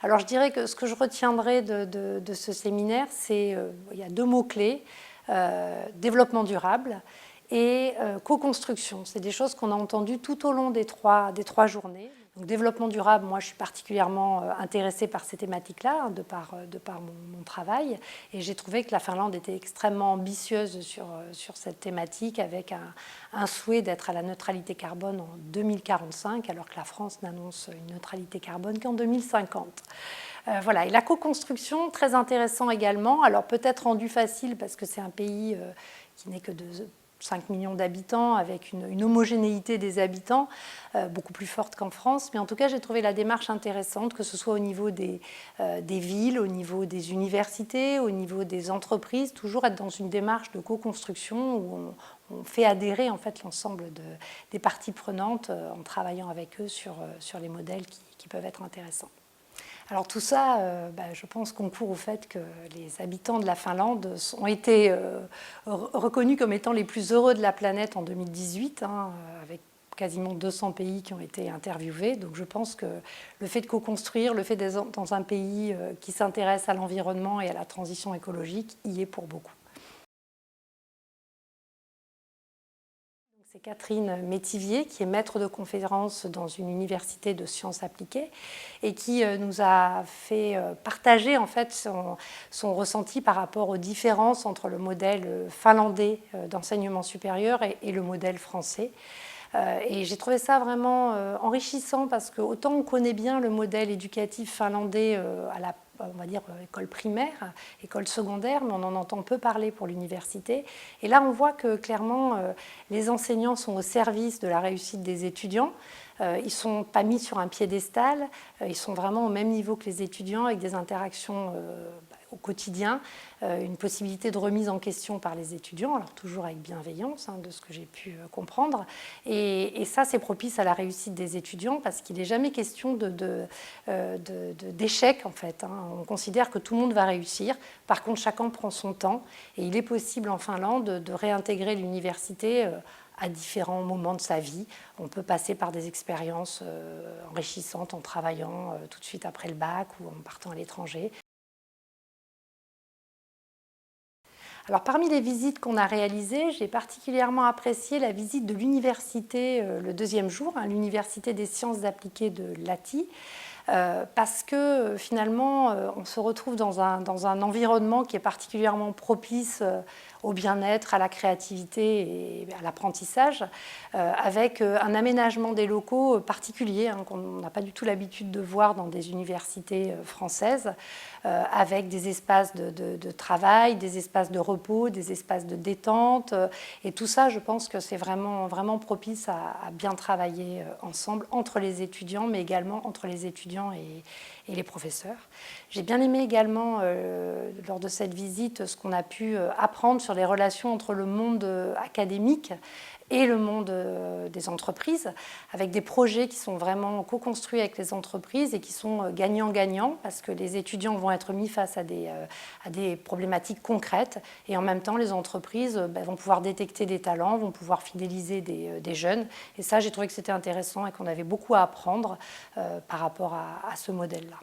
Alors je dirais que ce que je retiendrai de ce séminaire, c'est il y a deux mots-clés, développement durable et co-construction. C'est des choses qu'on a entendues tout au long des trois journées. Donc, développement durable, moi je suis particulièrement intéressée par ces thématiques-là, de par mon travail, et j'ai trouvé que la Finlande était extrêmement ambitieuse sur cette thématique, avec un souhait d'être à la neutralité carbone en 2045, alors que la France n'annonce une neutralité carbone qu'en 2050. Voilà. Et la co-construction, très intéressant également, alors peut-être rendu facile parce que c'est un pays qui n'est que de 5 millions d'habitants, avec une homogénéité des habitants beaucoup plus forte qu'en France. Mais en tout cas, j'ai trouvé la démarche intéressante, que ce soit au niveau des villes, au niveau des universités, au niveau des entreprises, toujours être dans une démarche de co-construction où on fait adhérer en fait l'ensemble des parties prenantes en travaillant avec eux sur les modèles qui peuvent être intéressants. Alors tout ça, je pense, concourt au fait que les habitants de la Finlande ont été reconnus comme étant les plus heureux de la planète en 2018, avec quasiment 200 pays qui ont été interviewés. Donc je pense que le fait de co-construire, le fait d'être dans un pays qui s'intéresse à l'environnement et à la transition écologique, y est pour beaucoup. C'est Catherine Métivier, qui est maître de conférence dans une université de sciences appliquées et qui nous a fait partager en fait son ressenti par rapport aux différences entre le modèle finlandais d'enseignement supérieur et le modèle français. Et j'ai trouvé ça vraiment enrichissant parce que autant on connaît bien le modèle éducatif finlandais à la on va dire école primaire, école secondaire, mais on en entend peu parler pour l'université. Et là, on voit que clairement, les enseignants sont au service de la réussite des étudiants. Ils ne sont pas mis sur un piédestal, ils sont vraiment au même niveau que les étudiants, avec des interactions au quotidien, une possibilité de remise en question par les étudiants, alors toujours avec bienveillance, de ce que j'ai pu comprendre. Et ça, c'est propice à la réussite des étudiants parce qu'il n'est jamais question d'échec, en fait. On considère que tout le monde va réussir. Par contre, chacun prend son temps. Et il est possible en Finlande de réintégrer l'université à différents moments de sa vie. On peut passer par des expériences enrichissantes en travaillant tout de suite après le bac ou en partant à l'étranger. Alors, parmi les visites qu'on a réalisées, j'ai particulièrement apprécié la visite de l'université le deuxième jour, l'université des sciences appliquées de Lahti, parce que finalement, on se retrouve dans un environnement qui est particulièrement propice au bien-être, à la créativité et à l'apprentissage, avec un aménagement des locaux particulier qu'on n'a pas du tout l'habitude de voir dans des universités françaises, avec des espaces de travail, des espaces de repos, des espaces de détente. Et tout ça, je pense que c'est vraiment, vraiment propice à bien travailler ensemble, entre les étudiants, mais également entre les étudiants et les professeurs. J'ai bien aimé également, lors de cette visite, ce qu'on a pu apprendre sur les relations entre le monde académique et le monde des entreprises, avec des projets qui sont vraiment co-construits avec les entreprises et qui sont gagnant-gagnant, parce que les étudiants vont être mis face à des problématiques concrètes, et en même temps, les entreprises vont pouvoir détecter des talents, vont pouvoir fidéliser des jeunes. Et ça, j'ai trouvé que c'était intéressant et qu'on avait beaucoup à apprendre par rapport à ce modèle-là.